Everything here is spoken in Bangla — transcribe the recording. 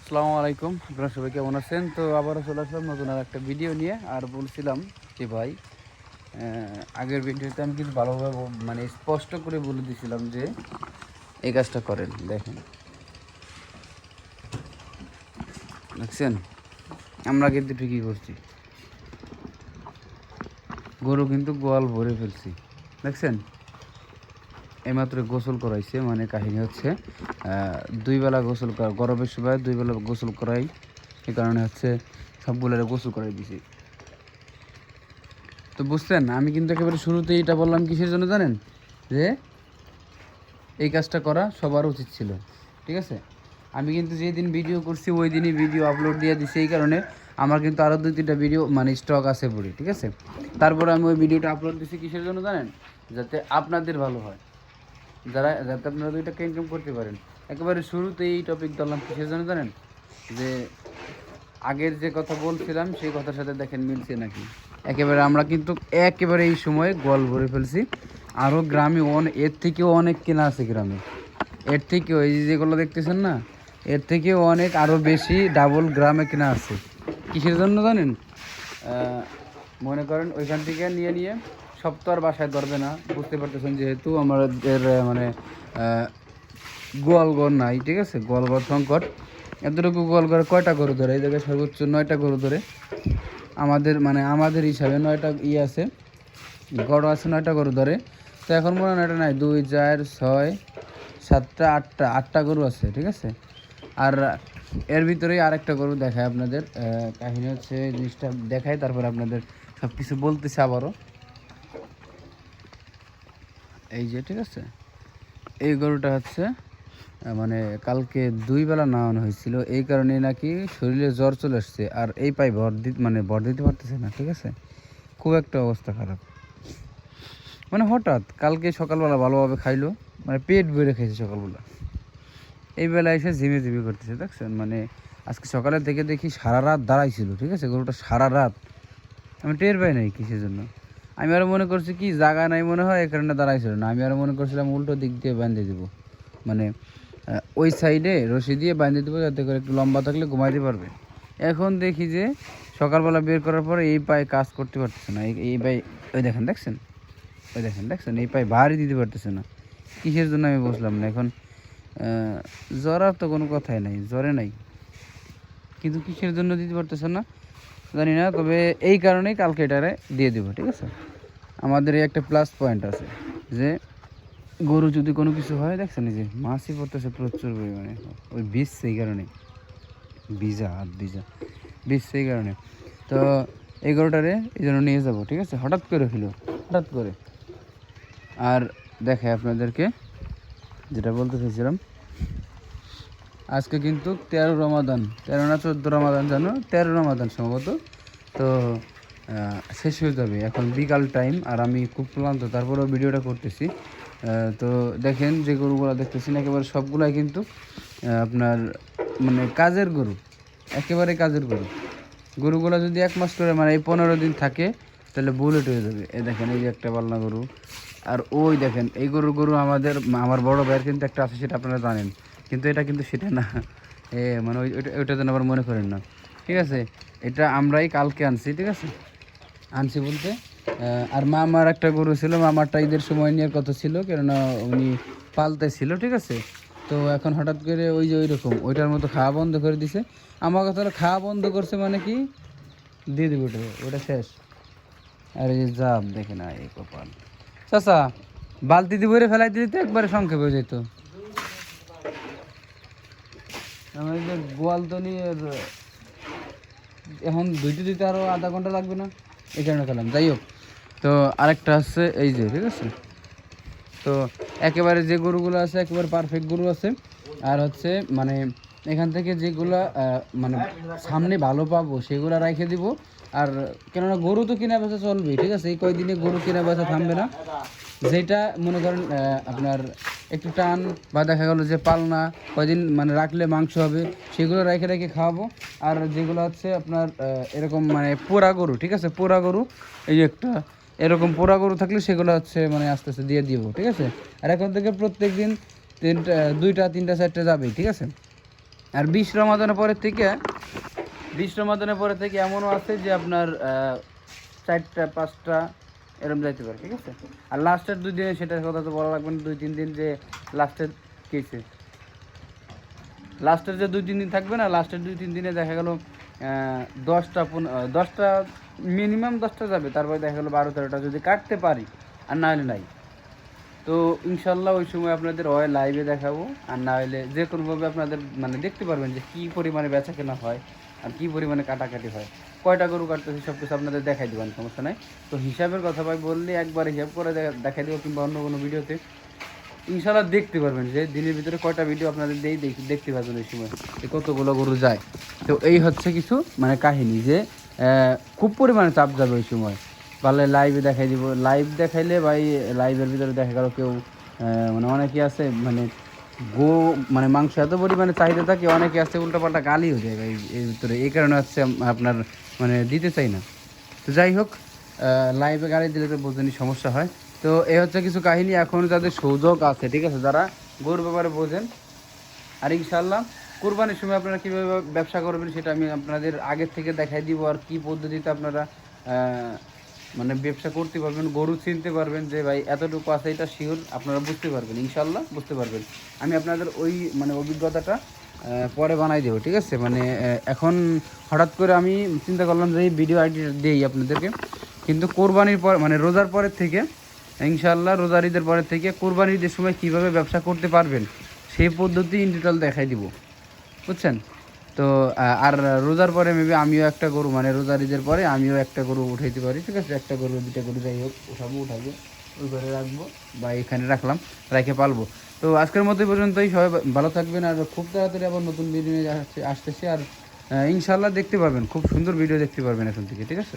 আসসালামু আলাইকুম, আপনারা সবাই কেমন আছেন? তো আবারও চলে আসলাম নতুন আর একটা ভিডিও নিয়ে। আর বলছিলাম যে ভাই, আগের ভিডিওতে আমি কিন্তু ভালোভাবে মানে স্পষ্ট করে বলে দিয়েছিলাম যে এই কাজটা করেন। দেখছেন আমরা কিন্তু ঠিকই করছি, গরু কিন্তু গোয়াল ভরে ফেলছি। দেখছেন এইমাত্র গোসল করাইছে, মানে কাহিনী হচ্ছে দুই বেলা গোসল করা, গরমের সময় দুই বেলা গোসল করাই, এই কারণে হচ্ছে সবগুলোরে গোসল করাই দিছি। তো বুঝছেন, আমি কিন্তু একেবারে শুরুতেই এটা বললাম কিসের জন্য জানেন? যে এই কাজটা করা সবার উচিত ছিল, ঠিক আছে? আমি কিন্তু যেদিন ভিডিও করছি ওই দিনই ভিডিও আপলোড দিয়ে দিছি, এই কারণে আমার কিন্তু আরও 2-3টা ভিডিও মানে স্টক আছে পড়ি, ঠিক আছে? তারপরে আমি ওই ভিডিওটা আপলোড দিছি কিসের জন্য জানেন? যাতে আপনাদের ভালো হয়, যাতে আপনারা 2 টাকা ইনকাম করতে পারেন। একেবারে শুরুতেই এই টপিক ধরলাম কিসের জন্য জানেন? যে আগের যে কথা বলছিলাম সেই কথার সাথে দেখেন মিলছে নাকি। একেবারে আমরা কিন্তু একেবারে এই সময় গোয়াল ভরে ফেলছি। আরও গ্রামে এর থেকেও অনেক কেনা আছে গ্রামে, এর থেকেও এই যেগুলো দেখতেছেন না, এর থেকেও অনেক আরও বেশি ডাবল গ্রামে কেনা আছে। কিসের জন্য জানেন? মনে করেন ওইখান থেকে নিয়ে নিয়ে সব তো আর বাসায় ধরবে না, বুঝতে পারতেছেন, যেহেতু আমাদের মানে গোয়ালঘর নাই, ঠিক আছে? গোয়ালঘর সংকট। এতটুকু গোয়ালঘরে কয়টা গরু ধরে? এই জায়গায় সর্বোচ্চ 9টা গরু ধরে। আমাদের হিসাবে 9টা আছে, গরু আছে, 9টা গরু ধরে। তো এখন মনে হয় এটা নাই, 2, 4, 6, 7টা, 8টা গরু আছে, ঠিক আছে? আর এর ভিতরেই আরেকটা গরু দেখায় আপনাদের। কাহিনী হচ্ছে জিনিসটা দেখায়, তারপর আপনাদের সব কিছু বলতেছে আবারও। এই যে, ঠিক আছে, এই গরুটা হচ্ছে মানে কালকে 2 বেলা নাওয়ানো হয়েছিল, এই কারণে নাকি শরীরে জ্বর চলে আসছে, আর এই পায়ে ভর দিতে পারতেছে না, ঠিক আছে? খুব একটা অবস্থা খারাপ। মানে হঠাৎ কালকে সকালবেলা ভালোভাবে খাইলো, মানে পেট ভরে খাইছে সকালবেলা, এই বেলা এসে ঝিমে করতেছে। দেখছেন, মানে আজকে সকালে থেকে দেখি সারা রাত দাঁড়াইছিল, ঠিক আছে? গরুটা সারা রাত, আমি টের পাই নাই কিসের জন্য। আমি আরও মনে করছি কি জায়গা নাই মনে হয়, এই কারণে দাঁড়াইছিল না। আমি আরও মনে করছিলাম উল্টো দিক দিয়ে বাঁধে দেবো, মানে ওই সাইডে রশি দিয়ে বাঁধে দেবো, যাতে করে একটু লম্বা থাকলে ঘুমাইতে পারবে। এখন দেখি যে সকালবেলা বের করার পরে এই পায়ে কাজ করতে পারতেছে না, এই পায়ে, ওই দেখেন, দেখছেন এই পায়ে ভারী দিতে পারতেছে না। কিসের জন্য আমি বুঝলাম না। এখন জ্বরার তো কোনো কথাই নাই, জ্বরে নাই, কিন্তু কিসের জন্য দিতে পারতেছে না জানি না। তবে এই কারণেই কালকে এটারে দিয়ে দেবো, ঠিক আছে? আমাদের এই একটা প্লাস পয়েন্ট আছে যে গরু যদি কোনো কিছু হয়, দেখছেন এই যে মাছি পড়তেছে প্রচুর পরিমাণে, ওই বীজ, সেই কারণে বীজ সেই কারণে। তো এই গরুটারে এই জন্য নিয়ে যাবো, ঠিক আছে? হঠাৎ করে। আর দেখে আপনাদেরকে যেটা বলতে চাইছিলাম, আজকে কিন্তু 13 রমাদান, 13 না 14 রমাদান, জানো, 13 রমাদান সম্ভবত। তো শেষ হয়ে যাবে, এখন বিকাল টাইম, আর আমি খুব ক্লান্ত, তারপরেও ভিডিওটা করতেছি। তো দেখেন যে গরুগুলো দেখতেছেন একেবারে সবগুলাই কিন্তু আপনার মানে কাজের গরু, একেবারে কাজের গরুগুলো যদি 1 মাস করে, মানে এই 15 দিন থাকে, তাহলে বুলেট হয়ে যাবে। এই দেখেন, এই যে একটা পালনা গরু, আর ওই দেখেন এই গরু আমার বড় ভাইয়ের কিন্তু একটা আছে, সেটা আপনারা জানেন, কিন্তু এটা কিন্তু সেটা না। মানে ওইটা যেন আবার মনে করেন না, ঠিক আছে? এটা আমরাই কালকে আনছি, ঠিক আছে? আনছি বলতে আর মামার একটা গরু ছিল, মামারটা ঈদের সময় নেওয়ার কথা ছিল, কেননা উনি পালতে ছিল, ঠিক আছে? তো এখন হঠাৎ করে ওই যে ওইরকম ওইটার মতো খাওয়া বন্ধ করে দিছে। আমার কথা হলো, খাওয়া বন্ধ করছে মানে কি, দিয়ে দেবে ওটা শেষ। আর এই যে দেখে না, এই কপাল। চাচা, বালতি দিয়ে ভরে ফেলাই দিতে একবারে সংক্ষেপে হয়ে যেত। আমার যে গোয়াল তো নিয়ে এখন দিতে আরও আধা ঘন্টা লাগবে না, এই কারণে খেলাম। যাই হোক, তো আরেকটা আছে এই যে, ঠিক আছে? তো একেবারে যে গরুগুলো আছে একেবারে পারফেক্ট গরু আছে। আর হচ্ছে মানে এখান থেকে যেগুলা মানে সামনে ভালো পাবো সেগুলো রেখে দিব। আর কেননা গরু তো কেনা বেচা চলবেই, ঠিক আছে? এই কয়দিনে গরু কেনা বেচা থামবে না। যেটা মনে করেন আপনার একটু টান বা দেখা গেলো যে পালনা কয়দিন মানে রাখলে মাংস হবে, সেগুলো রেখে খাওয়াবো। আর যেগুলো হচ্ছে আপনার এরকম মানে পোড়া গরু, ঠিক আছে? পোড়া গরু, এই যে একটা এরকম পোড়া গরু থাকলে সেগুলো হচ্ছে মানে আস্তে আস্তে দিয়ে দিব, ঠিক আছে? আর এখন থেকে প্রত্যেক দিন 2টা 3টা 4টা যাবেই, ঠিক আছে? আর 20 রমাদানের পরে থেকে এমনও আছে যে আপনার 4টা 5টা এরকম যাইতে পারে, ঠিক আছে। আর লাস্টের 2 দিনে সেটার কথা তো বলা লাগবে না, 2-3 দিন যে লাস্টের কেসে লাস্টের যে 2-3 দিন থাকবে না, লাস্টের 2-3 দিনে দেখা গেল 10টা মিনিমাম 10টা যাবে, তারপরে দেখা গেলো 12-13টা যদি কাটতে পারি, আর না হলে নাই। তো ইনশাল্লাহ ওই সময় আপনাদের হয় লাইভে দেখাবো, আর না হলে যে কোনোভাবে আপনাদের মানে দেখতে পারবেন যে কী পরিমাণে বেচা কেনা হয় আর কী পরিমাণে কাটাকাটি হয়, কয়টা গরু কাটতেছে সব কিছু আপনাদের দেখাই দেবেন, সমস্যা নাই। তো হিসাবের কথা ভাই বললে একবার হিসাব করে দেখাই দেবো, কিংবা অন্য কোনো ভিডিওতে ইনশাল্লাহ দেখতে পারবেন যে দিনের ভিতরে কয়টা ভিডিও আপনাদের দেখতে পারবেন ওই সময় যে কতগুলো গরু যায়। তো এই হচ্ছে কিছু মানে কাহিনী যে খুব পরিমাণে চাপ যাবে ওই সময়। পারলে লাইভে দেখাই দিব, লাইভ দেখাইলে ভাই লাইভের ভিতরে দেখা গেল কেউ মানে অনেকে আছে মানে মানে মাংস এত পরিমাণে চাহিদা থাকে, অনেকে আছে উল্টাপাল্টা গালি হয়ে যায় ভাই এর ভিতরে, এই কারণে হচ্ছে আপনার মানে দিতে চাই না। তো যাই হোক, লাইভে গালি দিলে তো বোঝেনি সমস্যা হয়। তো এই হচ্ছে কিছু কাহিনী, এখন যাদের সুযোগ আছে, ঠিক আছে, যারা গরুর ব্যাপারে বোঝেন। আর ইনশাল্লাহ কুরবানির সময় আপনারা কীভাবে ব্যবসা করবেন সেটা আমি আপনাদের আগের থেকে দেখাই দিব, আর কী পদ্ধতিতে আপনারা মানে ব্যবসা করতে পারবেন, গরু চিনতে পারবেন যে ভাই এতটুকু আছে, এটা শিওর আপনারা বুঝতে পারবেন, ইনশাল্লাহ বুঝতে পারবেন। আমি আপনাদের ওই মানে অভিজ্ঞতাটা পরে বানাই দেবো, ঠিক আছে। মানে এখন হঠাৎ করে আমি চিন্তা করলাম যে এই ভিডিও আইডিটা দিই আপনাদেরকে, কিন্তু কোরবানির পর মানে রোজার পরের থেকে ইনশাল্লাহ, রোজার ঈদের পরের থেকে কোরবানির ঈদের সময় কীভাবে ব্যবসা করতে পারবেন সেই পদ্ধতি ইন ডিটেল দেখাই দিব, বুঝছেন। তো আর রোজার পরে মেবি আমিও একটা গরু মানে রোজার ঈদের পরে আমিও একটা গরু উঠাইতে পারি, ঠিক আছে। একটা গরু 2টা গরু যাই হোক উঠাবো ওই ঘরে রাখবো বা এখানে রাখলাম, রেখে পালবো। তো আজকের মতো পর্যন্তই, সবাই ভালো থাকবেন। আর খুব তাড়াতাড়ি আবার নতুন ভিডিও আসতেছে, আর ইনশাল্লাহ দেখতে পারবেন, খুব সুন্দর ভিডিও দেখতে পারবেন এখন থেকে, ঠিক আছে।